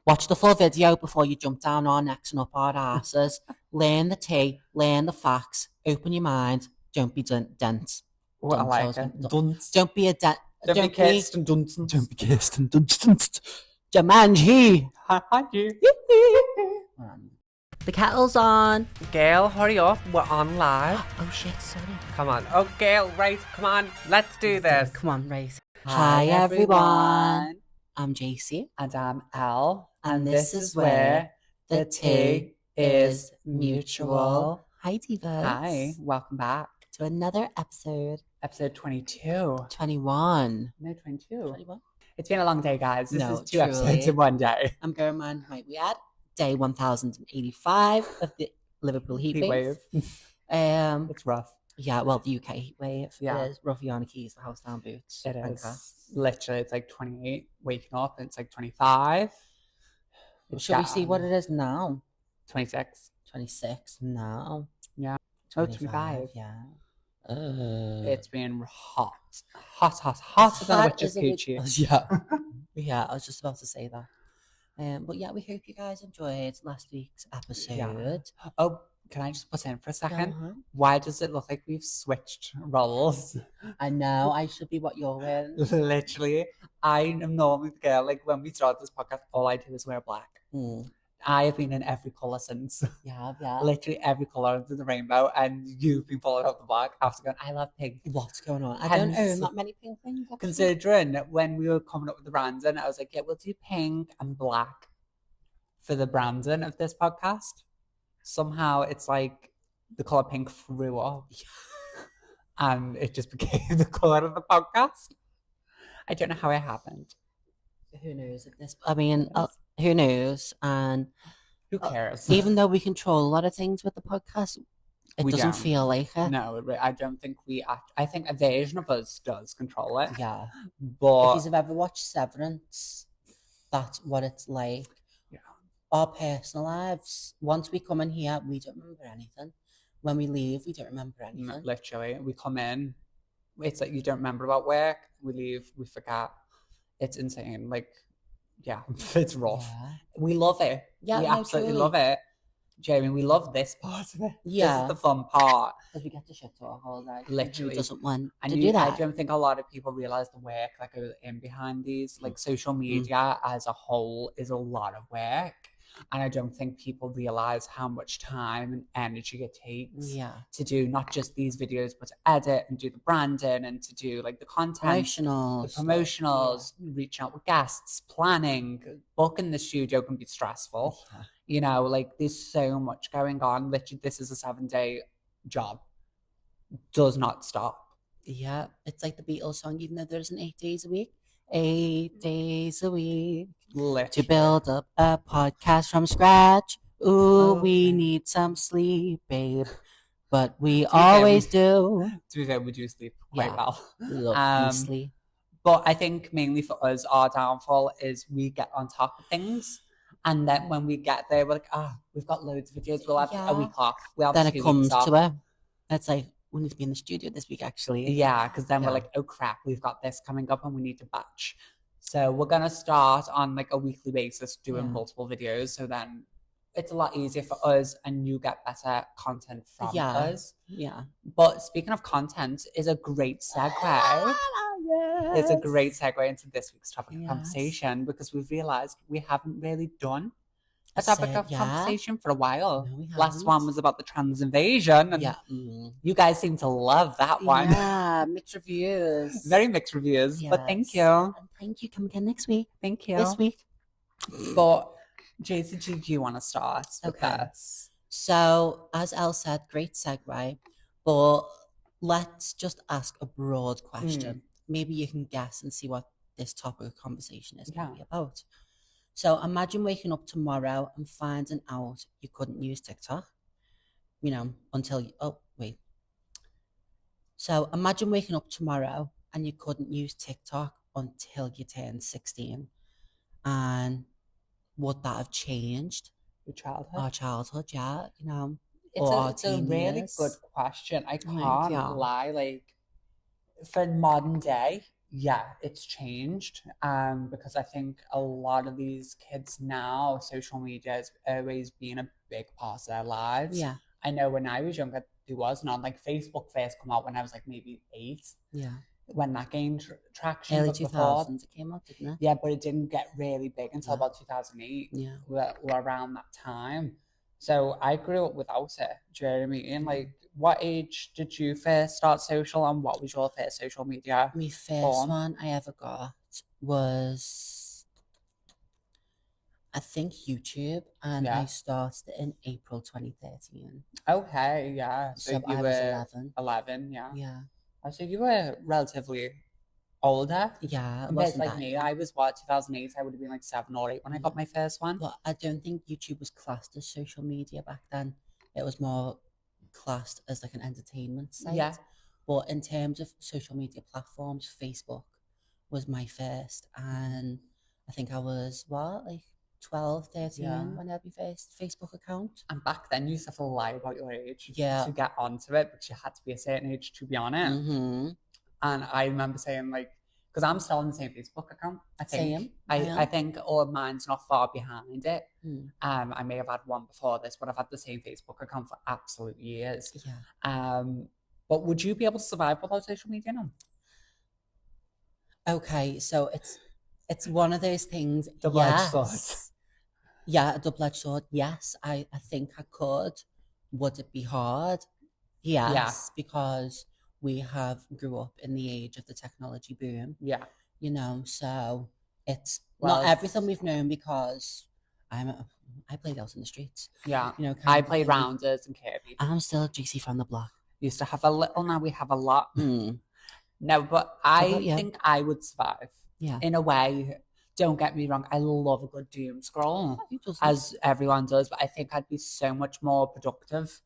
Watch the full video before you jump down our necks and up our asses. Learn the tea, learn the facts, open your mind, don't be dense. Oh, I like it. Dunce. Don't be a dent. Don't be Kirsten Dunst. Don't be Kirsten Dunst. Jumanji. The kettle's on. Gail, hurry up. We're on live. Oh shit, sorry. Come on. Oh, Gail, right. Come on. Let's do this. Come on, right. Hi, everyone. I'm Jacey. And I'm Elle. And this is where the tea is mutual. Hi, divas. Hi. Welcome back to another episode. Episode 22. 21. No, 22. 21. It's been a long day, guys. This is two truly. episodes in one day. I'm going, man. Right, we had day 1085 of the Liverpool heat wave. It's rough. Yeah, well, the UK heat wave. Yeah. It is rough on the keys, the house down boots. It is. Literally, it's like 28 waking up, and it's like 25. Should we see what it is now? 26. 26 now. Yeah. 25. Yeah. It's been hot. Hotter than a witch's coochie. Yeah. Yeah, I was just about to say that. But yeah, we hope you guys enjoyed last week's episode. Yeah. Oh, can I just put in for a second? Why does it look like we've switched roles? I know, I should be what you're wearing. Literally. I am normally the girl, like when we started this podcast, all I do is wear black. I have been in every colour since. Yeah. Literally every colour under the rainbow, and you've been following up the black after going, I love pink. What's going on? I don't own that many pink things. Actually. Considering when we were coming up with the branding, I was like, yeah, we'll do pink and black for the branding of this podcast. Somehow it's like the colour pink threw up and it just became the colour of the podcast. I don't know how it happened. Who knows at this? I mean, who knows? And who cares? Even though we control a lot of things with the podcast, it doesn't feel like it. No, I don't think we act. I think a version of us does control it. Yeah. But if you've ever watched Severance, that's what it's like. Yeah. Our personal lives, once we come in here, we don't remember anything. When we leave, we don't remember anything. No, literally, we come in, it's like you don't remember about work. We leave, we forget. It's insane. Like, yeah, it's rough. Yeah. We love it. Yeah, we absolutely love it. Jamie, we love this part of it. Yeah. This is the fun part. Because we get to shit to our whole life. Literally. Who doesn't want to do that? I don't think a lot of people realise the work that goes in behind these. Like, social media as a whole is a lot of work. And I don't think people realise how much time and energy it takes to do not just these videos, but to edit and do the branding and to do like the content, the promotionals, reaching out with guests, planning, booking the studio can be stressful. Yeah. You know, like there's so much going on. Literally, this is a 7-day job. Does not stop. Yeah, it's like the Beatles song, even though there isn't 8 days a week. 8 days a week. Literally. To build up a podcast from scratch. Ooh, we need some sleep, babe. But we always do. To be fair, we do sleep quite well. Love sleep. But I think mainly for us, our downfall is we get on top of things. And then when we get there, we're like, we've got loads of videos. We'll have a week off. We'll have then 2 it comes weeks off. to it. It's like, we need to be in the studio this week, actually. Yeah, because then we're like, oh crap, we've got this coming up and we need to batch. So we're going to start on like a weekly basis doing multiple videos. So then it's a lot easier for us and you get better content from us. Yeah. But speaking of content is a great segue. It's a great segue into this week's topic of conversation because we've realised we haven't really done a topic of conversation for a while. No, last one was about the trans invasion. And you guys seem to love that one. Yeah, mixed reviews. Very mixed reviews. Yes. But thank you. And thank you. Come again next week. Thank you. This week. But Jacey, do you want to start with this? So, as Elle said, great segue. But let's just ask a broad question. Maybe you can guess and see what this topic of conversation is going to be about. So imagine waking up tomorrow and finding out you couldn't use TikTok, you know, until you, So imagine waking up tomorrow and you couldn't use TikTok until you turned 16. And would that have changed? Your childhood? Our childhood, yeah, you know. It's a really good question. I can't lie. Like, for modern day, yeah, it's changed. Because I think a lot of these kids now, social media has always been a big part of their lives. Yeah. I know when I was younger, there was not. Like Facebook first come out when I was like maybe 8. Yeah. When that gained traction, Early but before, 2000s it came out, didn't it? yeah, but it didn't get really big until Yeah. about 2008, Yeah. or around that time. So I grew up without it. Do you know what I mean? Like, what age did you first start social, and what was your first social media? My first form? one I ever got was, I think, YouTube, and Yeah. I started in April 2013. Okay, yeah. So So you I was were 11. 11, yeah. Yeah. Oh, so you were relatively older Yeah, it compared to wasn't like that me. young. I was what, 2008, I would have been like 7 or 8 when I got my first one. But I don't think YouTube was classed as social media back then. It was more classed as like an entertainment site. Yeah. But in terms of social media platforms, Facebook was my first. And I think I was, what, like 12, 13 Yeah. when I had my first Facebook account. And back then, you used to have to lie about your age Yeah. to get onto it, because you had to be a certain age to be on it. Mm-hmm. And I remember saying, like, because I'm still on the same Facebook account, I think. Same. I think all mine's not far behind it. Mm. I may have had one before this, but I've had the same Facebook account for absolute years. Yeah. But would you be able to survive without social media now? Okay, so it's one of those things. Double-edged sword. Yeah, a double-edged sword. Yes, I think I could. Would it be hard? Yes, because we have grew up in the age of the technology boom. Yeah. You know, so it's not everything we've known, because I played out in the streets. Yeah. You know, I played rounders and Kirby. I'm still Jacey from the block. Used to have a little, now we have a lot. Mm. No, but I think I would survive. Yeah. In a way, don't get me wrong, I love a good doom scroll, as everyone does, but I think I'd be so much more productive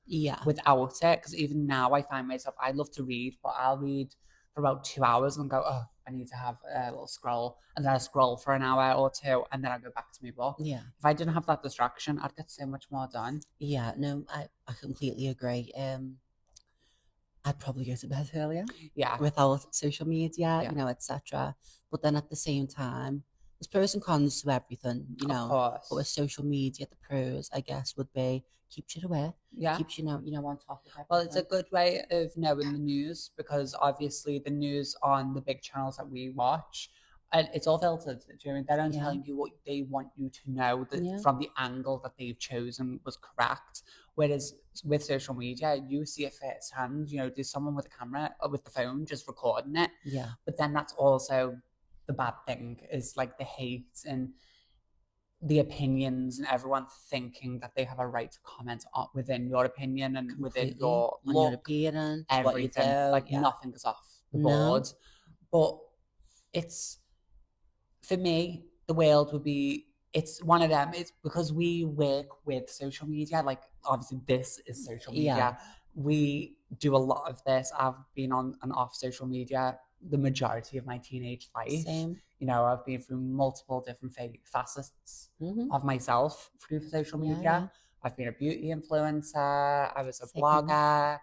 without it, because even now I find myself, I love to read, but I'll read for about 2 hours and go, oh, I need to have a little scroll, and then I scroll for an hour or two, and then I go back to my book. Yeah. If I didn't have that distraction, I'd get so much more done. Yeah, no, I completely agree. I'd probably go to bed earlier. Yeah. Without social media, you know, etc. But then at the same time, there's pros and cons to everything, you know. Of course. But with social media, the pros, I guess, would be keeps you aware. Yeah. Keeps you know, on top of everything. Well, it's a good way of knowing the news, because obviously the news on the big channels that we watch, and it's all filtered. Do you know what I mean? They're not telling you what they want you to know, that from the angle that they've chosen was correct. Whereas with social media, you see it firsthand. You know, there's someone with a camera or with the phone just recording it. Yeah. But then that's also the bad thing, is like the hate and the opinions, and everyone thinking that they have a right to comment within your opinion and within your look, your appearance, everything. what you do. Like nothing is off the board. But it's, for me, the world would be, it's one of them. It's because we work with social media. Like, obviously, this is social media. Yeah. We do a lot of this. I've been on and off social media the majority of my teenage life. Same. You know, I've been through multiple different facets of myself through social media. Yeah. I've been a beauty influencer. I was a blogger.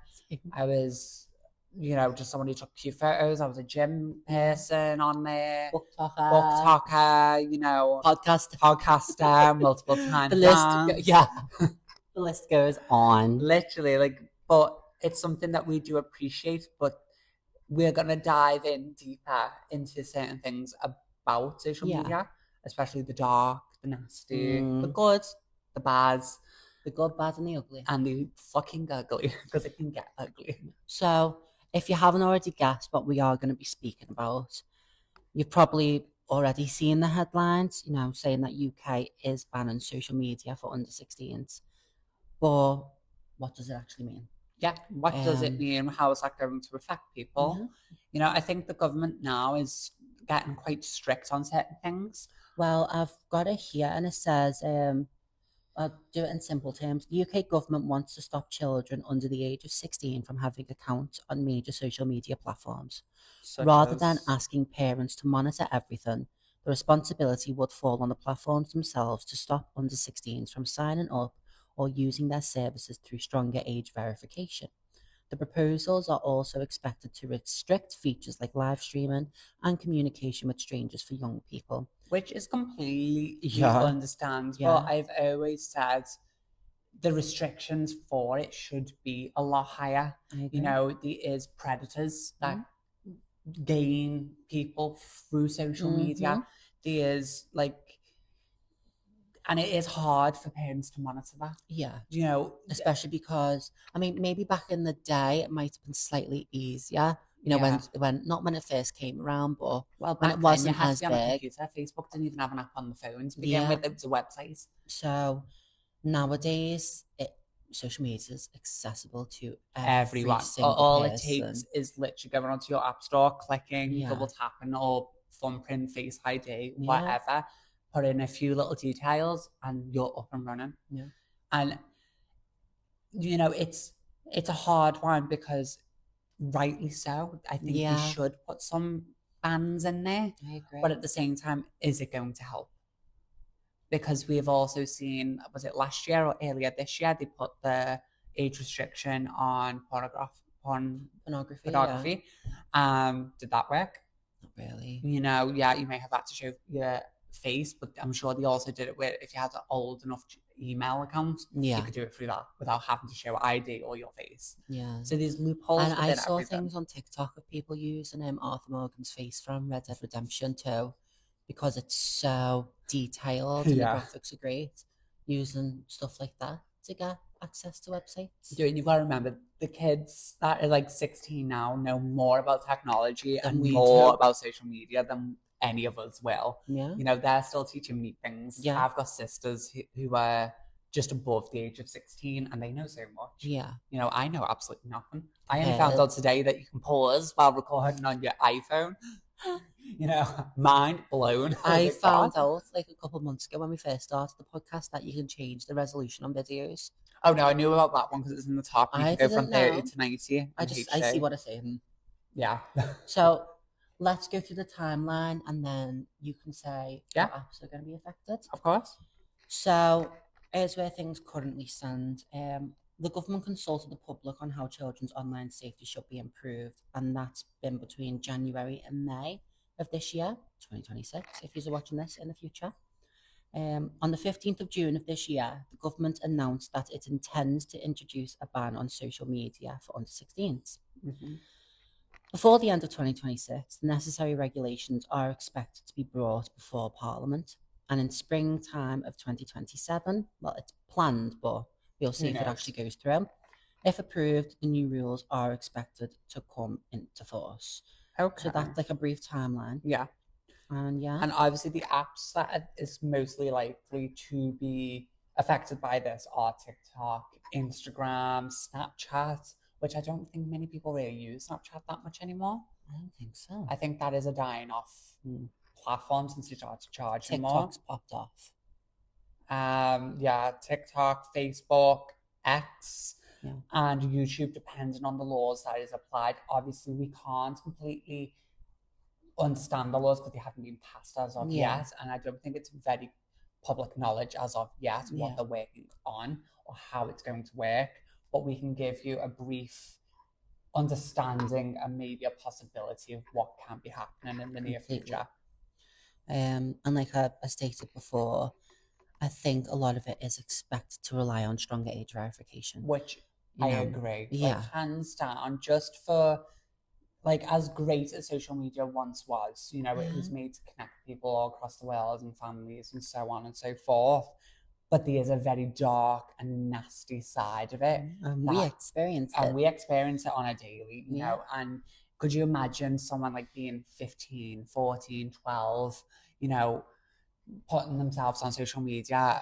I was, you know, just someone who took cute photos. I was a gym person on there. BookToker, you know. Podcaster, multiple times. The list, the list goes on. Literally, like, but it's something that we do appreciate, but we're going to dive in deeper into certain things about social media, especially the dark, the nasty, the good, the bad. The good, bad, and the ugly. And the fucking ugly, because it can get ugly. So, if you haven't already guessed what we are going to be speaking about, you've probably already seen the headlines, you know, saying that UK is banning social media for under 16s. But what does it actually mean? Yeah, what does it mean? How is that going to affect people? Yeah. You know, I think the government now is getting quite strict on certain things. Well, I've got it here, and it says, I'll do it in simple terms. The UK government wants to stop children under the age of 16 from having accounts on major social media platforms. Rather than asking parents to monitor everything, the responsibility would fall on the platforms themselves to stop under 16s from signing up or using their services through stronger age verification. The proposals are also expected to restrict features like live streaming and communication with strangers for young people. Which is completely Yeah. understandable. Yeah. I've always said the restrictions for it should be a lot higher. I agree. There is predators that gain people through social media. There's and it is hard for parents to monitor that. Yeah. Especially because, I mean, maybe back in the day it might have been slightly easier, when not when it first came around, but when it wasn't as big. On a computer. Facebook didn't even have an app on the phone to begin with. It was a website. So nowadays, social media is accessible to everyone. All it takes is literally going onto your app store, clicking, double tapping, or thumbprint, Face ID, whatever. Put in a few little details, and you're up and running. Yeah. And it's a hard one because, rightly so, I think we should put some bans in there. I agree. But at the same time, is it going to help? Because we've also seen, was it last year or earlier this year, they put the age restriction on pornography. Did that work? Not really. You may have had to show your face, but I'm sure they also did it where if you had an old enough email account, you could do it through that without having to show ID or your face. Yeah. So there's loopholes. And I saw things on TikTok of people using Arthur Morgan's face from Red Dead Redemption 2 because it's so detailed and the graphics are great, using stuff like that to get access to websites. You've got to remember, the kids that are 16 now know more about technology and more about social media than any of us will. Yeah. They're still teaching me things. Yeah. I've got sisters who are just above the age of 16 and they know so much. Yeah. I know absolutely nothing. I only found out today that you can pause while recording on your iPhone. Mind blown. I found out a couple of months ago when we first started the podcast that you can change the resolution on videos. Oh no, I knew about that one because it's in the top. You can go from 30 to 90. I see what I say. Yeah. So let's go through the timeline and then you can say what apps are going to be affected. Of course. So here's where things currently stand. The government consulted the public on how children's online safety should be improved, and that's been between January and May of this year, 2026, if you're watching this in the future. On the 15th of June of this year, the government announced that it intends to introduce a ban on social media for under 16s. Before the end of 2026, the necessary regulations are expected to be brought before Parliament, and in springtime of 2027, well, it's planned, but we'll see if it actually goes through. If approved, the new rules are expected to come into force. Okay. So that's a brief timeline. Yeah. And obviously the apps that is mostly likely to be affected by this are TikTok, Instagram, Snapchat, which I don't think many people really use Snapchat that much anymore. I don't think so. I think that is a dying off platform since you started charging more. TikTok's popped off. TikTok, Facebook, X, and YouTube, depending on the laws that is applied. Obviously, we can't completely understand the laws because they haven't been passed as of yet, and I don't think it's very public knowledge as of yet what they're working on or how it's going to work. But we can give you a brief understanding and maybe a possibility of what can be happening in the near future. And like I stated before, I think a lot of it is expected to rely on stronger age verification. Which I agree. Yeah. Hands down, just for as great as social media once was, it was made to connect people all across the world and families and so on and so forth. But there is a very dark and nasty side of it. And we experience it. And we experience it on a daily, you know. And could you imagine someone being 15, 14, 12, putting themselves on social media?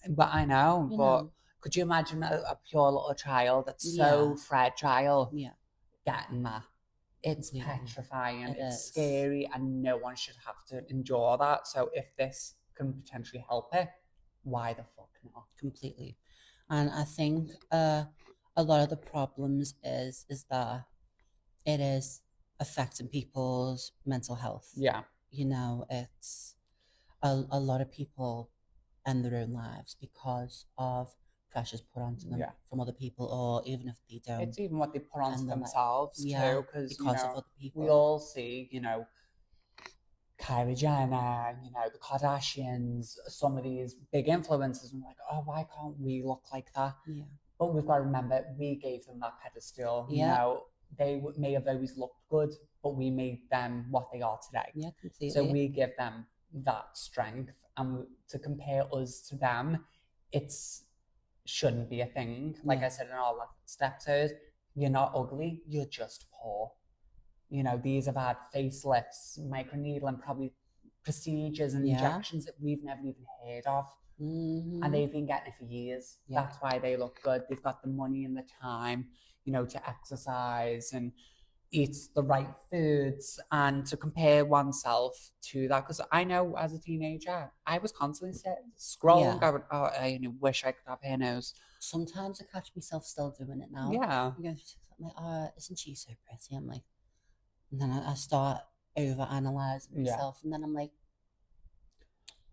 But I know, but could you imagine a pure little child that's so fragile getting that? It's petrifying, it's scary, and no one should have to endure that. So if this can potentially help it, why the fuck not? Completely. And I think a lot of the problems is that it is affecting people's mental health. Yeah. It's a lot of people end their own lives because of pressures put onto them from other people, or even if they don't. It's even what they put onto And they're like, themselves yeah, too, because you because of know other people. we all see, you know, Kylie Jenner, you know, the Kardashians, some of these big influencers, and we're like, oh, why can't we look like that? Yeah. But we've got to remember, we gave them that pedestal. You know, they may have always looked good, but we made them what they are today. Yeah, completely. So we give them that strength, and to compare us to them, it's shouldn't be a thing. Like I said in our last episode, you're not ugly, you're just poor. You know, these have had facelifts, microneedling, probably procedures and injections that we've never even heard of. And they've been getting it for years. That's why they look good. They've got the money and the time, you know, to exercise and eat the right foods, and to compare oneself to that. Because I know as a teenager, I was constantly scrolling, going, oh, I wish I could have hair nose. Sometimes I catch myself still doing it now. Yeah. I'm like, oh, isn't she so pretty? I'm like, and then I start over analyzing myself, and then I'm like,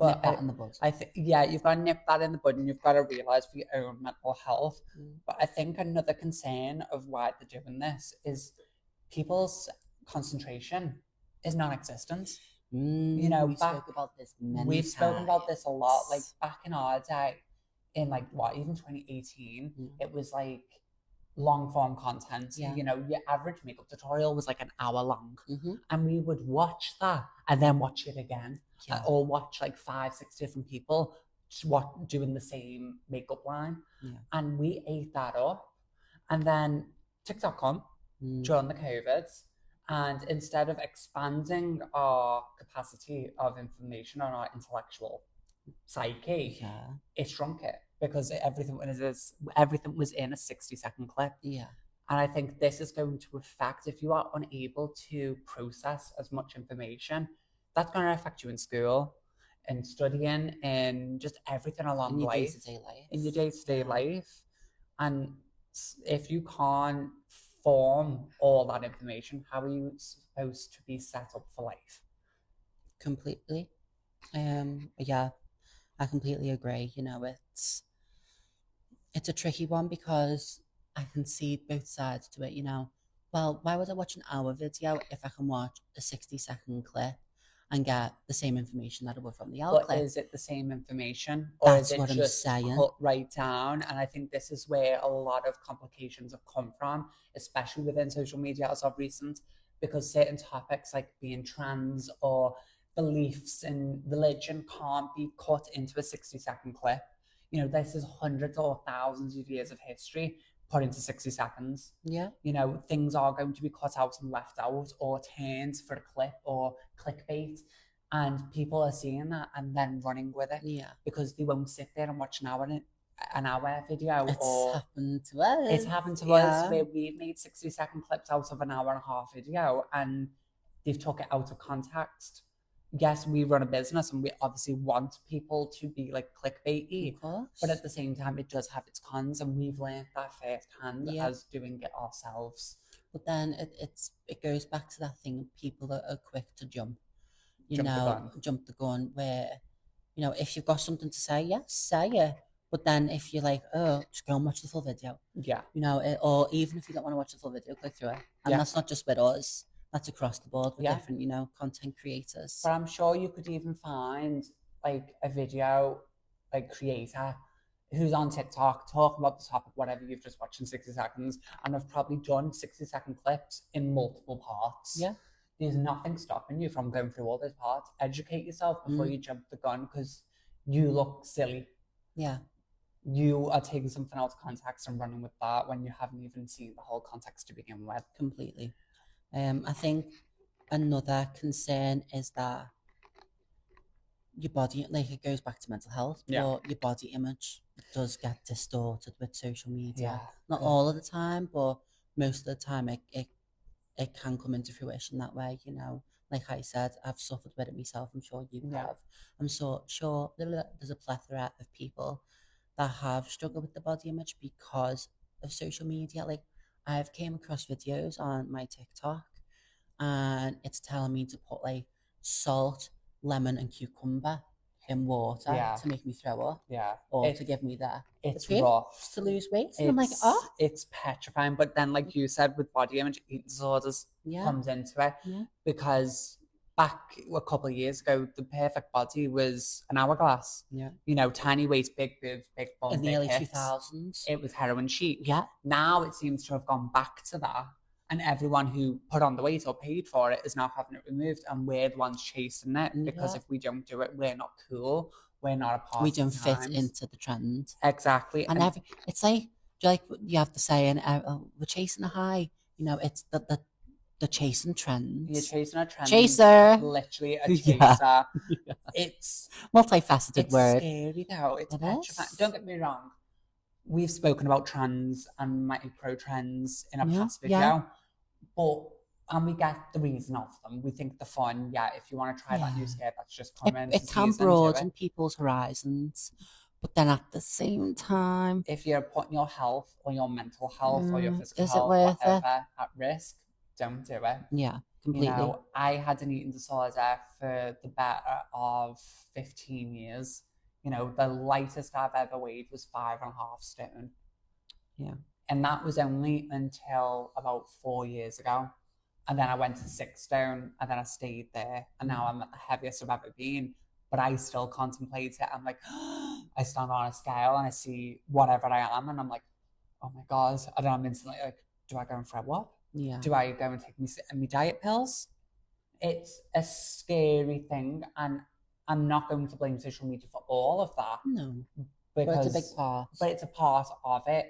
nip that in the bud. I think, yeah, you've got to nip that in the bud, and you've got to realize for your own mental health. But I think another concern of why they're doing this is people's concentration is non-existent. You know, we've spoken about this spoken about this a lot. Like back in our day, in like what, even 2018, it was like long form content. You know, your average makeup tutorial was like an hour long, and we would watch that and then watch it again, or watch like 5-6 different people doing the same makeup line, and we ate that up. And then TikTok come during the COVIDs, and instead of expanding our capacity of information on our intellectual psyche, it shrunk it, because everything was in a 60-second clip. And I think this is going to affect, if you are unable to process as much information, that's going to affect you in school and studying and just everything along the way in your day-to-day life. And if you can't form all that information, how are you supposed to be set up for life? Completely. Yeah, I completely agree. You know, it's a tricky one, because I can see both sides to it. You know, well, why would I watch an hour video if I can watch a 60-second clip and get the same information that I would from the Elle clip? Is it the same information, or is it just put right down? And I think this is where a lot of complications have come from, especially within social media as of recent, because certain topics like being trans or beliefs in religion can't be cut into a 60-second clip. You know, this is hundreds or thousands of years of history put into 60 seconds. You know, things are going to be cut out and left out, or turned for a clip, or clickbait. And people are seeing that and then running with it. Because they won't sit there and watch an hour video. It's happened to us. It's happened to us, where we've made 60-second clips out of an hour and a half video, and they've took it out of context. Yes, we run a business and we obviously want people to be like clickbaity, but at the same time, it does have its cons, and we've learned that firsthand as doing it ourselves. But then it goes back to that thing of people that are quick to jump the gun, where, you know, if you've got something to say, say it. But then if you're like, oh, just go and watch the full video. You know, or even if you don't want to watch the full video, click through it. And that's not just with us. That's across the board with different, you know, content creators. But I'm sure you could even find like a video like creator who's on TikTok talking about the topic, whatever you've just watched in 60 seconds, and have probably done 60-second clips in multiple parts. There's nothing stopping you from going through all those parts. Educate yourself before you jump the gun, because you look silly. You are taking something out of context and running with that when you haven't even seen the whole context to begin with. Completely. I think another concern is that your body, like, it goes back to mental health, but your body image does get distorted with social media. Not all of the time, but most of the time it can come into fruition that way, you know. Like I said, I've suffered with it myself. I'm sure you have. I'm so sure there's a plethora of people that have struggled with the body image because of social media. Like, I've came across videos on my TikTok, and it's telling me to put like salt, lemon, and cucumber in water Yeah. to make me throw up Yeah. or to give me the It's cream rough. to lose weight. And I'm like, oh. It's petrifying. But then, like you said, with body image, eating disorders comes into it. Yeah. Because back a couple of years ago, the perfect body was an hourglass. Yeah. You know, tiny waist, big boobs, big bum, In the big early hips. 2000s. It was heroin chic. Yeah. Now it seems to have gone back to that. And everyone who put on the weight or paid for it is now having it removed. And we're the ones chasing it. Because if we don't do it, we're not cool. We're not a part We of don't the fit times. into the trend. Exactly. And it's like you have to say, and we're chasing a high. You know, it's the chasing trends. You're chasing a trend. Chaser. Literally a chaser. Yeah. It's multifaceted word. It's scary though. It's petrifying. Don't get me wrong. We've spoken about trends and micro trends in a past video. And we get the reason of them. We think they're fun. Yeah, if you want to try that new skirt, that's just coming. It can broaden people's horizons. But then at the same time, if you're putting your health or your mental health or your physical is health, it worth whatever, at risk, don't do it. Yeah, completely. You know, I had an eating disorder for the better of 15 years. You know, the lightest I've ever weighed was 5.5 stone. Yeah. And that was only until about 4 years ago. And then I went to 6 stone and then I stayed there. And now I'm at the heaviest I've ever been. But I still contemplate it. I'm like, I stand on a scale and I see whatever I am. And I'm like, oh my God. And I'm instantly like, do I go and throw up? Yeah. Do I go and take me diet pills? It's a scary thing. And I'm not going to blame social media for all of that. No. Because, but it's a big part. But it's a part of it.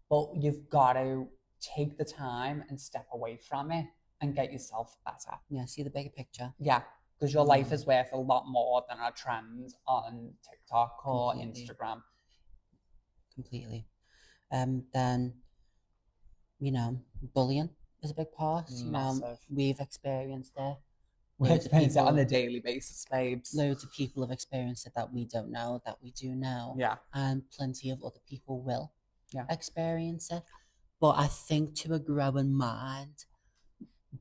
But you've got to take the time and step away from it and get yourself better. Yeah, see the bigger picture. Yeah, because your life is worth a lot more than a trend on TikTok or Instagram. Completely. Then, you know, bullying is a big part. Massive. You know, we've experienced it. We experience it on a daily basis, babes. Loads of people have experienced it that we don't know, that we do know. Yeah. And plenty of other people will experience it. But I think to a growing mind,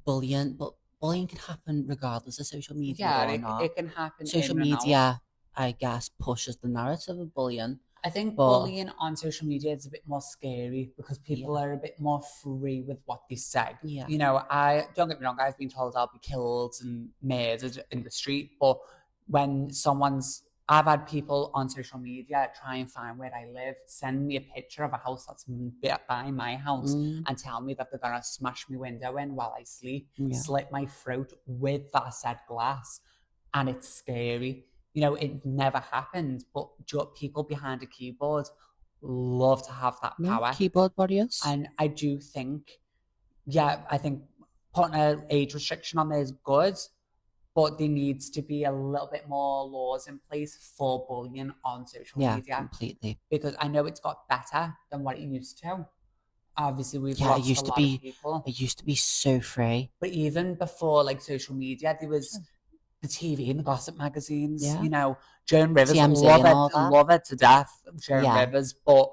bullying can happen regardless of social media or not. It can happen. Social media, I guess, pushes the narrative of bullying. I think bullying on social media is a bit more scary because people are a bit more free with what they say. Yeah. You know, don't get me wrong, I've been told I'll be killed and murdered in the street, but when I've had people on social media try and find where I live, send me a picture of a house that's by my house and tell me that they're going to smash my window in while I sleep, slit my throat with that said glass. And it's scary. You know, it never happened, but people behind a keyboard love to have that power. Keyboard warriors. And I do think, I think putting an age restriction on there is good, but there needs to be a little bit more laws in place for bullying on social media. Yeah, completely. Because I know it's got better than what it used to. Obviously, we've lost a lot of people. It used to be so free. But even before, like, social media, there was the TV and the gossip magazines. Yeah. You know, Joan Rivers, love it to death, Joan Rivers. But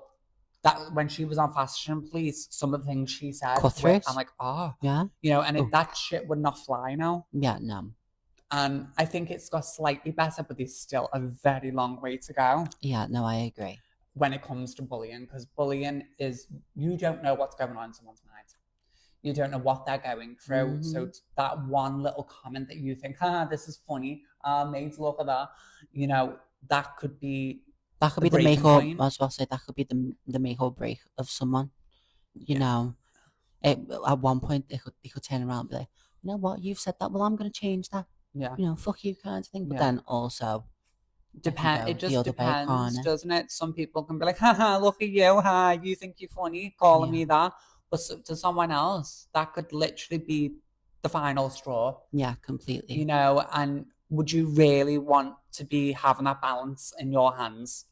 that when she was on Fashion Police, some of the things she said, I'm like, you know, and that shit would not fly now. Yeah, no. And I think it's got slightly better, but there's still a very long way to go. Yeah, no, I agree. When it comes to bullying, because bullying is, you don't know what's going on in someone's mind. You don't know what they're going through. So that one little comment that you think, this is funny, mate, look at that. You know, that could be the make or, I was about to say, that could be the make or break of someone. You know, at one point they could turn around and be like, you know what, you've said that, well, I'm going to change that. Yeah. You know, fuck you kind of thing. But then also, it just depends, doesn't it? Some people can be like, haha, look at you, you think you're funny, calling me that. But to someone else, that could literally be the final straw. Yeah, completely. You know, and would you really want to be having that balance in your hands?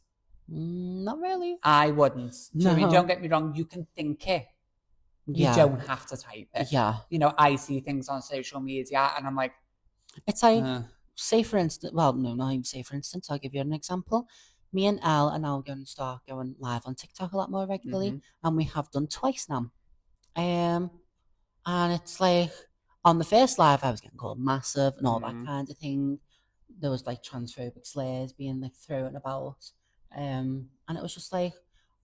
Not really. I wouldn't. No. I mean, don't get me wrong, you can think it. You don't have to type it. Yeah. You know, I see things on social media and I'm like, it's like, say for instance, well, no, not even say for instance, I'll give you an example. Me and Elle are now going to start going live on TikTok a lot more regularly, and we have done twice now. And it's like, on the first live, I was getting called massive and all that kind of thing. there was like transphobic slurs being like thrown about, and it was just like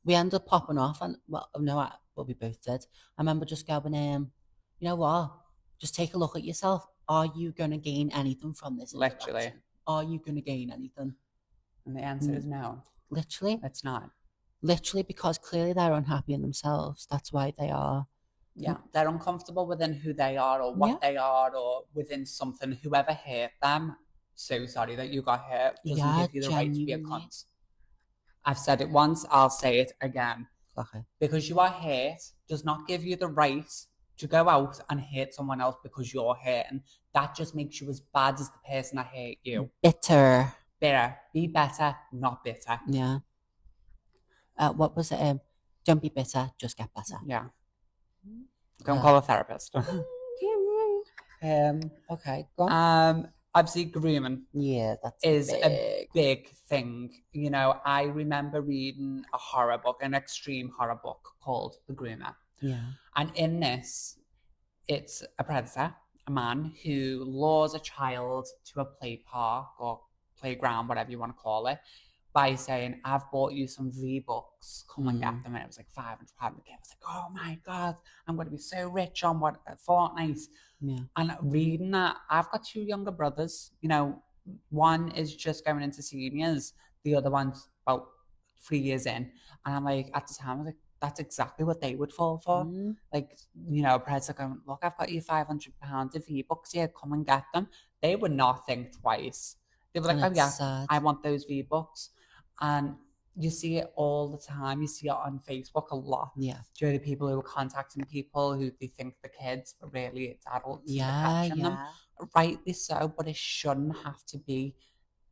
we ended up popping off, and well, no, well, we both did. I remember just going, you know what? Just take a look at yourself. Are you going to gain anything from this interaction? Literally. Are you going to gain anything? And the answer is no. Literally. It's not. Literally, because clearly they're unhappy in themselves. That's why they are. Yeah, they're uncomfortable within who they are or what they are or within something. Whoever hurt them, so sorry that you got hurt, doesn't give you the right to be a cunt. I've said it once, I'll say it again. Okay. Because you are hurt does not give you the right to go out and hurt someone else because you're hurting. That just makes you as bad as the person that hurt you. Bitter. Be better, not bitter. Yeah. What was it? Don't be bitter, just get better. Yeah. Don't call a therapist. Okay, go on. Obviously, grooming. Yeah, that's a big thing. You know, I remember reading a horror book, an extreme horror book called The Groomer. Yeah. And in this, it's a predator, a man who lures a child to a play park or playground, whatever you want to call it, by saying, I've bought you some V-Bucks, come and get them. And it was like £500. The kid was like, oh my God, I'm going to be so rich on Fortnite. Yeah. And reading that, I've got 2 younger brothers. You know, one is just going into seniors, the other one's about 3 years in. And I'm like, at the time, I was like, that's exactly what they would fall for. Mm. Like, you know, Pred's like, look, I've got you £500 of V-Bucks here, come and get them. They would not think twice. They were like, oh yeah, sad. I want those V-Bucks. And you see it all the time. You see it on Facebook a lot. Yeah. Do you know the people who are contacting people who they think the kids, but really it's adults catching them? Rightly so, but it shouldn't have to be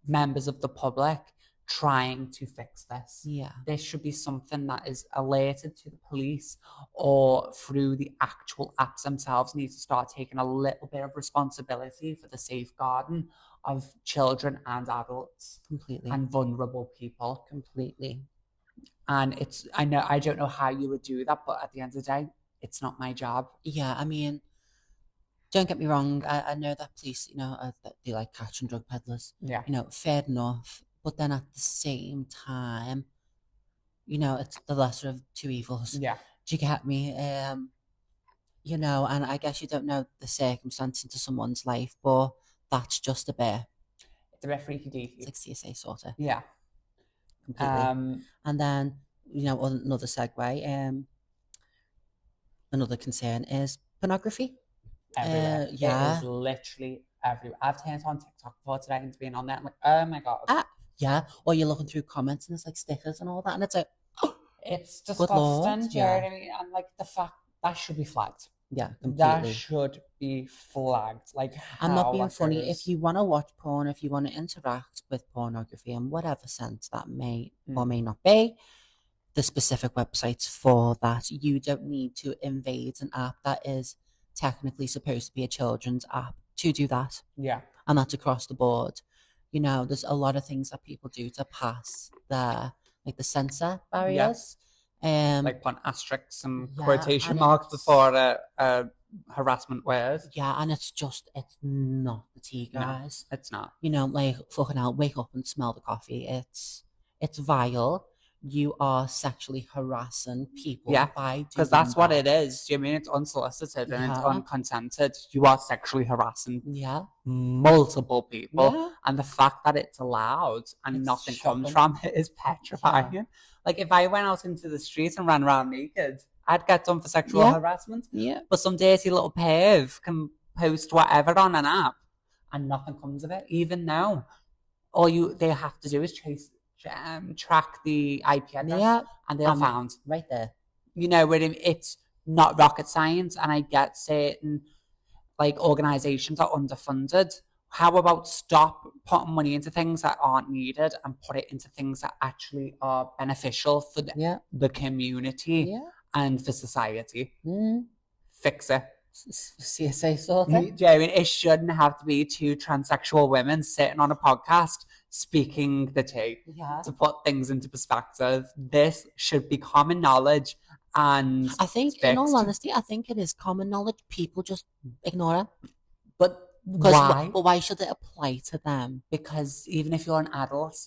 members of the public trying to fix this. Yeah. This should be something that is alerted to the police or through the actual apps themselves need to start taking a little bit of responsibility for the safeguarding of children and adults. Completely. And vulnerable people. Completely. And I don't know how you would do that, but at the end of the day, it's not my job. Yeah, I mean, don't get me wrong. I know that police, you know, they like catching drug peddlers. Yeah. You know, fair enough. But then at the same time, you know, it's the lesser of two evils. Yeah. Do you get me? You know, and I guess you don't know the circumstance into someone's life, but that's just a bit. It's a bit freaky deaky. It's like CSA sort of. Yeah. Completely. And then, you know, another segue, another concern is pornography. Everywhere. Yeah. It is literally everywhere. I've turned on TikTok before today and been on there. I'm like, oh my God. Yeah. Or you're looking through comments and it's like stickers and all that. And it's like, oh, it's disgusting. Do you know what I mean? And like the fact that should be flagged. Yeah, completely. That should be flagged. Like, I'm not being funny. If you want to watch porn, if you want to interact with pornography in whatever sense that may or may not be, the specific websites for that, you don't need to invade an app that is technically supposed to be a children's app to do that. Yeah. And that's across the board. You know, there's a lot of things that people do to pass the censor barriers. Like put asterisks and quotation marks before a harassment word. Yeah, and it's not the tea, guys. No, it's not. You know, like, fucking hell, wake up and smell the coffee. It's vile. You are sexually harassing people by doing because that's what it is. Do you mean it's unsolicited and it's unconsented? You are sexually harassing multiple people. And the fact that it's allowed and nothing comes from it is petrifying. Yeah. Like, if I went out into the street and ran around naked, I'd get done for sexual harassment. Yeah. But some dirty little perv can post whatever on an app and nothing comes of it. Even now, they have to do is track the IP address and they're found. Right there. You know, it's not rocket science, and I get certain, like, organisations are underfunded. How about stop putting money into things that aren't needed and put it into things that actually are beneficial for the community and for society? Fix it. CSA sort of. Do you know what I mean? It shouldn't have to be 2 transsexual women sitting on a podcast speaking the tea to put things into perspective. This should be common knowledge, and I think, in all honesty, I think it is common knowledge. People just ignore it. But Why? But why should it apply to them? Because even if you're an adult,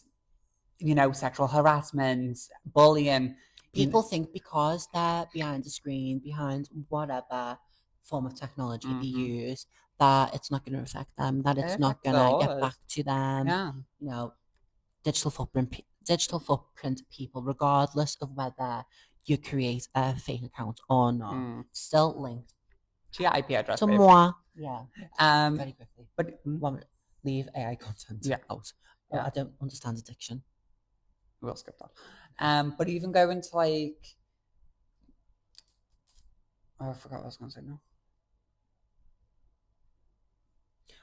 you know, sexual harassment, bullying. People think because they're behind the screen, behind whatever form of technology they use, that it's not going to affect them, that it's not going to get back to them. Yeah. You know, digital footprint people, regardless of whether you create a fake account or not, still linked to your IP address. To moi. Yeah. Very quickly. But leave AI content out. Yeah. I don't understand addiction. We'll skip that. But even going to like, I forgot what I was going to say now.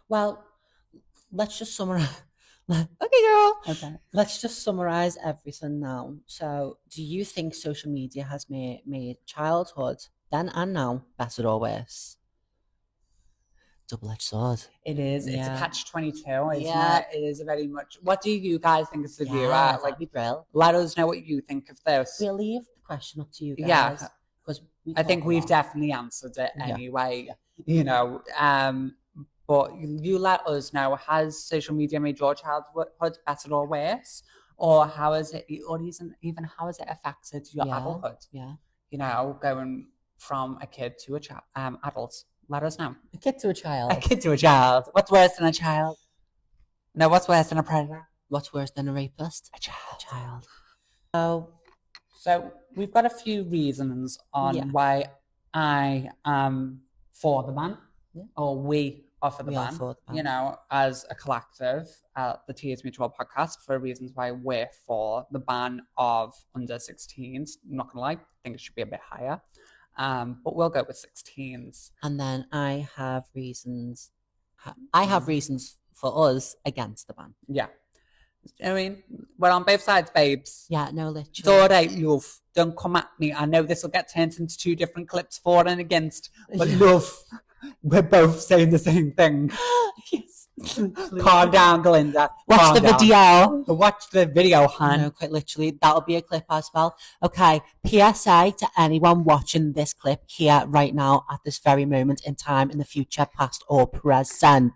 Well, let's just summarize. Okay, girl. Okay. Let's just summarize everything now. So, do you think social media has made childhood, then and now, better or worse? Double-edged sword. It is. It's a catch-22, isn't it? It is very much. What do you guys think as the viewer? Like, be brilliant. Let us know what you think of this. We'll leave the question up to you guys. Yeah, because I think we've definitely answered it anyway. You know, but you let us know, has social media made your childhood better or worse? Or how is it, or even how has it affected your adulthood? Yeah. You know, going from a kid to a adult. Let us know. A kid to a child. A kid to a child. What's worse than a child? No, what's worse than a predator? What's worse than a rapist? A child. A child. So we've got a few reasons on why I am for the ban, or we are for the ban. You know, as a collective, the Tears Mutual podcast, for reasons why we're for the ban of under 16s. I'm not gonna lie, I think it should be a bit higher. But we'll go with 16s. And then I have reasons. I have reasons for us against the ban. Yeah. I mean, we're on both sides, babes. Yeah, no, literally. It's all right, love. Don't come at me. I know this will get turned into 2 different clips, for and against. But love, we're both saying the same thing. Yes. Calm down, Glinda. Watch the video. Watch the video, Han. No, quite literally. That'll be a clip as well. Okay, PSA to anyone watching this clip here right now at this very moment in time, in the future, past or present.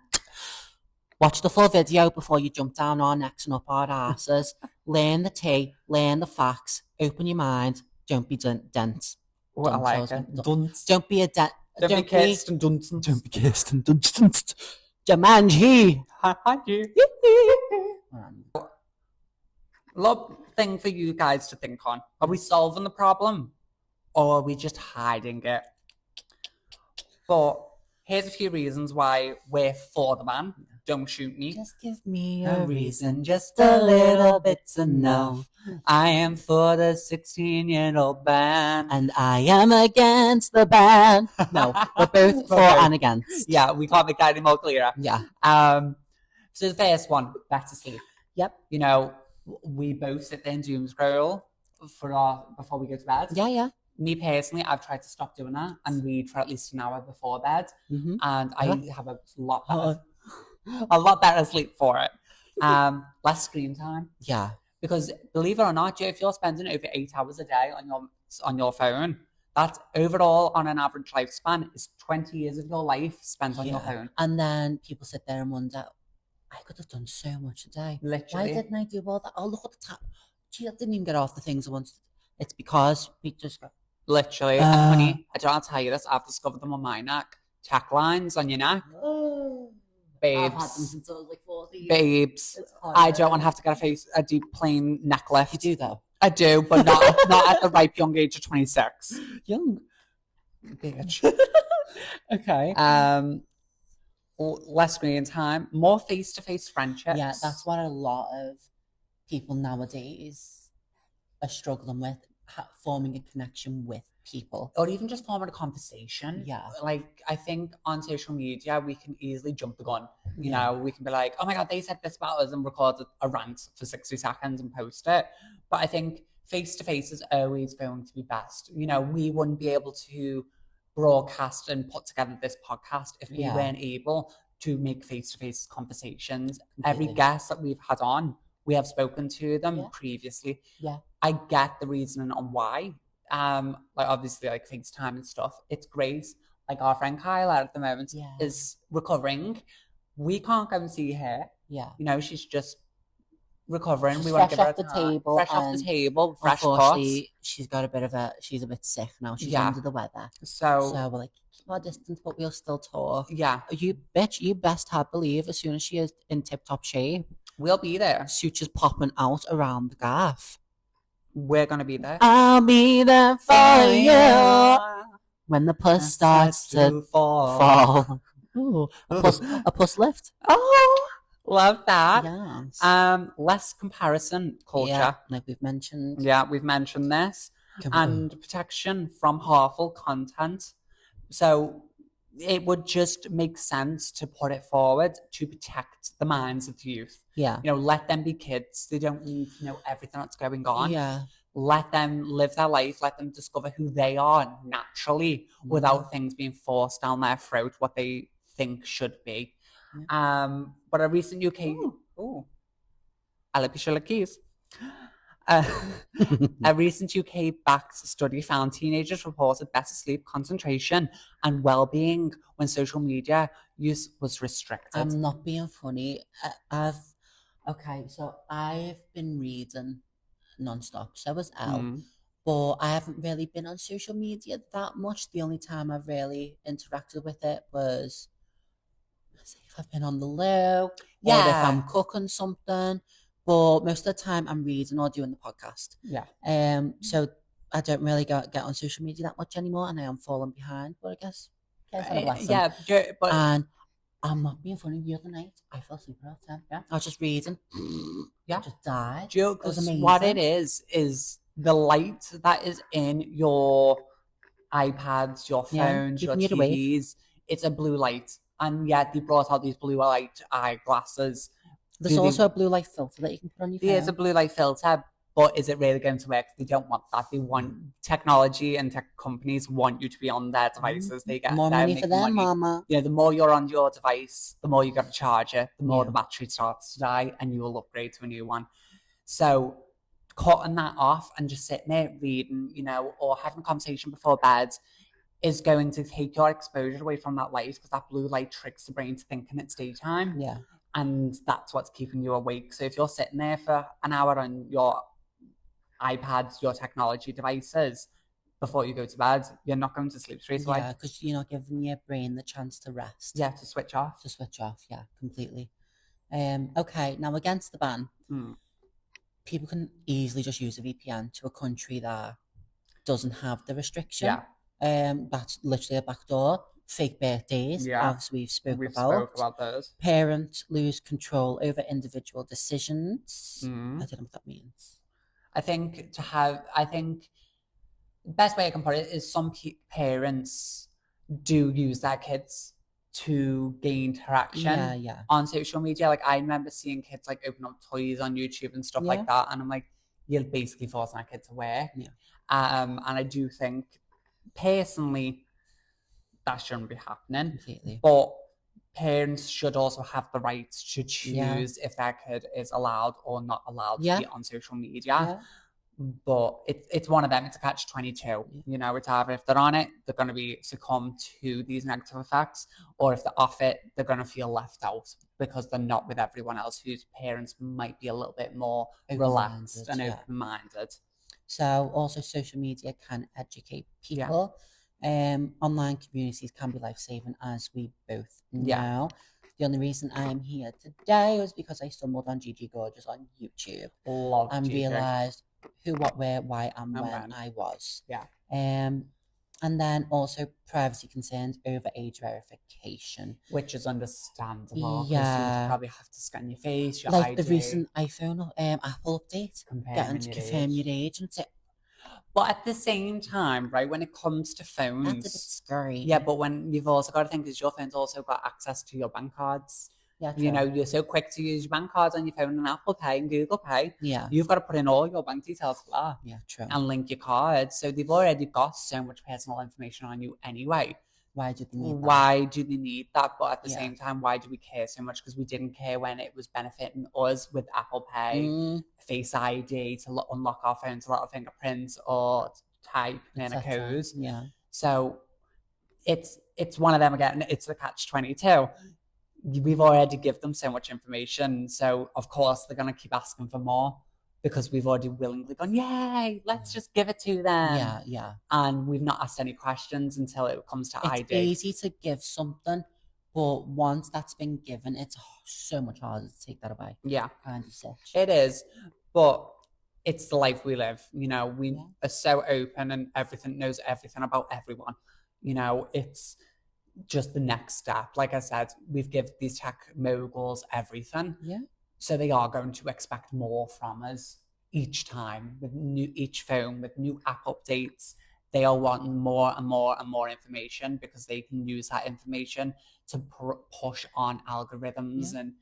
Watch the full video before you jump down our necks and up our asses. Learn the tea, learn the facts, open your mind. Don't be dense. I like it. Don't be a dent. Don't be Kirsten Dunst. Don't be Kirsten Dunst. Jumanji. Love thing for you guys to think on. Are we solving the problem, or are we just hiding it? But here's a few reasons why we're for the ban. Don't shoot me. Just give me a reason, just a little bit's enough. I am for the 16-year-old ban. And I am against the ban. No, we're both for and against. Yeah, we can't make that any more clearer. Yeah. So the first one, better sleep. Yep. You know, we both sit there and doom scroll before we go to bed. Yeah, yeah. Me personally, I've tried to stop doing that and read for at least an hour before bed. And I have a lot better sleep for it. Less screen time. Yeah. Because believe it or not, if you're spending over 8 hours a day on your phone, that overall on an average lifespan is 20 years of your life spent on your phone. And then people sit there and wonder, I could have done so much today. Literally. Why didn't I do all that? Oh, look at the tap. Gee, I didn't even get off the things I wanted. It's because we just got... Literally. Honey, I don't want to tell you this. I've discovered them on my neck. Tack lines on your neck. Babes. I've had them since I was like 14. Babes. I don't want to have to get a deep plain neck lift. You do though? I do, but not at the ripe young age of 26. Young. Bitch. Okay. Less screen time, more face-to-face friendships. Yeah, that's what a lot of people nowadays are struggling with, forming a connection with people. Or even just forming a conversation. Yeah. Like, I think on social media, we can easily jump the gun. You know, we can be like, oh my God, they said this about us, and record a rant for 60 seconds and post it. But I think face-to-face is always going to be best. You know, we wouldn't be able to broadcast and put together this podcast if we weren't able to make face-to-face conversations. Completely. Every guest that we've had on, we have spoken to them previously. Yeah. I get the reasoning on why. Like obviously like FaceTime and stuff. It's great. Like our friend Kyle at the moment is recovering. We can't go and see her. Yeah. You know, she's just recovering. She's We want to fresh give her off the a time. table. Fresh off the and table, fresh cut. Unfortunately, she's a bit sick now. She's Yeah. under the weather. So we're like, keep our distance, but we'll still talk. yeah. You best have believe as soon as she is in tip-top shape, We'll be there. sutures popping out around the gaff. We're going to be there. I'll be there for you when the puss starts to fall. Ooh, a puss lift. Oh, love that. Yes. Less comparison culture. Yeah, like we've mentioned. Yeah, we've mentioned this. And protection from harmful content. So it would just make sense to put it forward to protect the minds of the youth. Yeah. You know, let them be kids. They don't need to know everything that's going on. Yeah. Let them live their life. Let them discover who they are naturally without things being forced down their throat, what they think should be. Yeah. But a recent UK... I like your keys. A recent UK-backed study found teenagers reported better sleep, concentration, and well-being when social media use was restricted. I'm not being funny. I've been reading non-stop. So was Elle. But I haven't really been on social media that much. The only time I've really interacted with it was if I've been on the loo, or if I'm cooking something. But most of the time I'm reading or doing the podcast. Yeah. So I don't really get on social media that much anymore, and I am falling behind. But I guess it's a blessing. Yeah, but and I'm not being funny. The other night I fell asleep at 10. Yeah. I was just reading. Yeah. I just died. Because what it is the light that is in your iPads, your phones, your TVs. It's a blue light, and yet they brought out these blue light eyeglasses. There's also a blue light filter that you can put on your phone. There's a blue light filter, but is it really going to work? They don't want that. They want technology, and tech companies want you to be on their devices. They get more money for them, mama. You know, the more you're on your device, the more you got to charge it, the more the battery starts to die, and you will upgrade to a new one. So cutting that off and just sitting there reading, you know, or having a conversation before bed is going to take your exposure away from that light, because that blue light tricks the brain to thinking it's daytime. Yeah. And that's what's keeping you awake. So if you're sitting there for an hour on your iPads, your technology devices, before you go to bed, you're not going to sleep straight away. Yeah, because you're not giving your brain the chance to rest. Yeah, to switch off. Yeah, completely. Okay, now against the ban, people can easily just use a VPN to a country that doesn't have the restriction. Yeah. That's literally a backdoor. Fake birthdays, as we've spoke about those. Parents lose control over individual decisions. I don't know what that means. I think the best way I can put it is some parents do use their kids to gain interaction on social media. Like, I remember seeing kids like open up toys on YouTube and stuff like that, and I'm like, you're basically forcing our kids to work. And I do think personally that shouldn't be happening. Completely. But parents should also have the right to choose if their kid is allowed or not allowed to be on social media. But it's one of them. It's a catch-22. You know, it's either if they're on it, they're going to be succumb to these negative effects, or if they're off it, they're going to feel left out because they're not with everyone else whose parents might be a little bit more relaxed and open-minded. So also social media can educate people. Online communities can be life-saving, as we both know. The only reason I'm here today was because I stumbled on Gigi Gorgeous on YouTube. And realised who, what, where, why, and when I was. And then also privacy concerns over age verification. Which is understandable. Yeah. You probably have to scan your face, your like ID. The recent iPhone Apple update. Getting to confirm your age. And but at the same time, right, when it comes to phones... That's a bit scary. Yeah, but when you've also got to think is your phone's also got access to your bank cards. Yeah, true. You know, you're so quick to use your bank cards on your phone and Apple Pay and Google Pay. Yeah. You've got to put in all your bank details for that. Yeah, true. And link your cards. So they've already got so much personal information on you anyway. Why do they need that? Why do they need that? But at the same time, why do we care so much? Because we didn't care when it was benefiting us with Apple Pay, Face ID to unlock our phones, a lot of fingerprints, or type in a code. Yeah. So it's one of them again. It's the catch-22. we've already given them so much information. So, of course, they're going to keep asking for more because we've already willingly gone, yay, let's just give it to them. Yeah. And we've not asked any questions until it comes to ID. It's easy to give something, but once that's been given, it's so much harder to take that away. Yeah. Kind of such. It is. But it's the life we live. You know, we are so open and everything knows everything about everyone. You know, it's just the next step. Like I said, we've given these tech moguls everything. Yeah. So they are going to expect more from us each time with each phone, with new app updates. They are wanting more and more and more information because they can use that information to push on algorithms and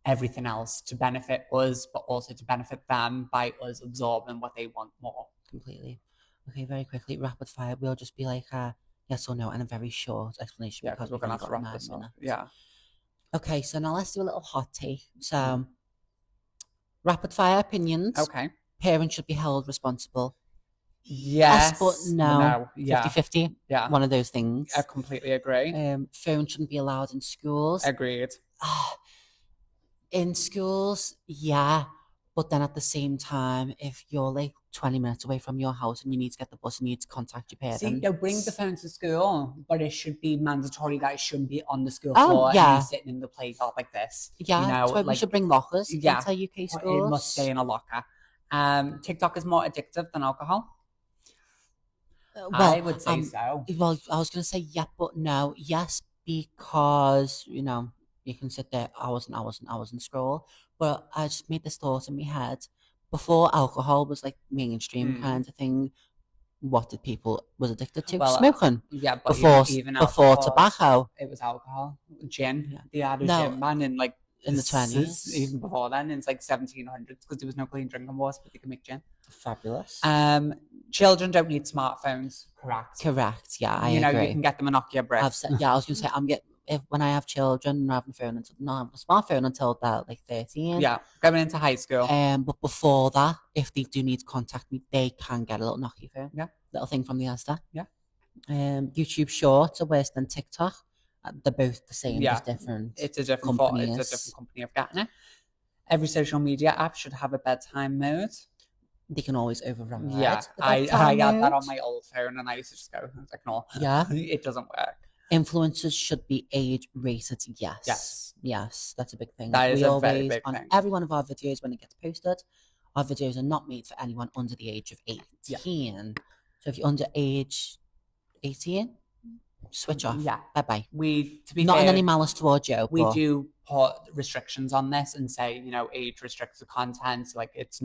everything else to benefit us, but also to benefit them by us absorbing what they want more. Completely. Okay, very quickly, rapid fire. We'll just be like yes or no and a very short explanation because we're going to wrap this up. Yeah. Okay, so now let's do a little hot take. So, rapid fire opinions. Okay. Parents should be held responsible. Yes, but no. 50-50. Yeah. One of those things. I completely agree. Phones shouldn't be allowed in schools. Agreed. In schools, yeah. But then at the same time, if you're like 20 minutes away from your house and you need to get the bus and you need to contact your parents. See, they'll bring the phone to school, but it should be mandatory that it shouldn't be on the school floor and sitting in the playground like this. Yeah, you know, that's why we should bring lockers into UK schools. It must stay in a locker. TikTok is more addictive than alcohol. Well, I would say so. Well, I was going to say yeah, but no. Yes, because, you know, you can sit there hours and hours and hours and scroll. But I just made this thought in my head. Before alcohol was like mainstream kind of thing, what did people was addicted to? Well, smoking. Yeah, but even before tobacco. It was alcohol. Gin. Yeah. They had a gin ban in like in the 20s. Even before then, in like 1700s, because there was no clean drinking water, but they could make gin. Fabulous. Children don't need smartphones. Correct. Yeah, I agree. You can get them a Nokia brick. I was going to say when I have children, I'm having not having a smartphone until they're like 13. Yeah, going into high school. But before that, if they do need to contact me, they can get a little Nokia phone. Yeah. Little thing from the Asda. Yeah. YouTube Shorts are worse than TikTok. They're both the same, just different. It's a different company. It's a different company of getting it. Every social media app should have a bedtime mode. They can always override. Yeah, I had that on my old phone and I used to just go, like, no, it doesn't work. Influencers should be age rated. Yes, that's a big thing. That is a very big thing. Every one of our videos, when it gets posted, our videos are not made for anyone under the age of 18. Yeah. So if you're under age 18, switch off. Yeah. Bye-bye. To be not fair, in any malice towards you. We do put restrictions on this and say, you know, age restricted content, like it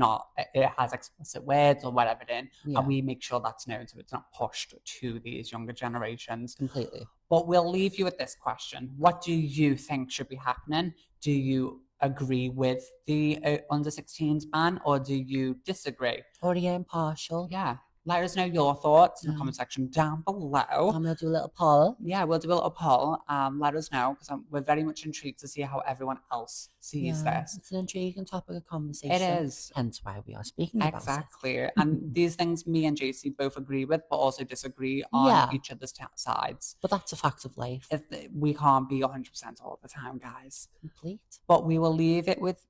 has explicit words or whatever in, and we make sure that's known so it's not pushed to these younger generations. Completely. But we'll leave you with this question. What do you think should be happening? Do you agree with the under 16s ban or do you disagree? Or are you impartial? Yeah. Let us know your thoughts in the comment section down below. I'm going to do a little poll. Yeah, we'll do a little poll. Let us know because we're very much intrigued to see how everyone else sees this. It's an intriguing topic of conversation. It is. Hence why we are speaking about it. Exactly. And these things me and Jacey both agree with, but also disagree on each other's sides. But that's a fact of life. We can't be 100% all the time, guys. Complete. But we will leave it with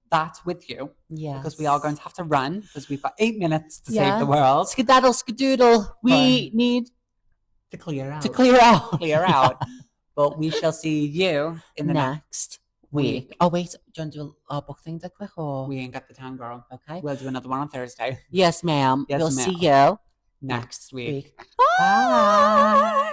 you. Yeah. Because we are going to have to run because we've got 8 minutes to save the world. Skedaddle, skedoodle. We need to clear out. Clear out. But we shall see you in the next week. Oh, wait. Do you want to do our book thing dead quick? Or? We ain't got the time, girl. Okay. We'll do another one on Thursday. Yes, ma'am. We'll see you next week. Bye.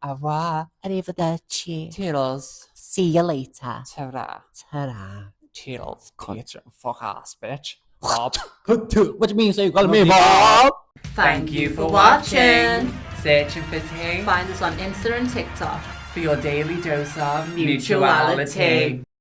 Au revoir. Arrivederci. Toodles. See you later. Ta-ra. Ta-ra. Toodles. Get your fuck ass, bitch. Bob. What do you mean? So you call me Bob? Thank you for watching. Searching for tea. Find us on Insta and TikTok for your daily dose of mutuality.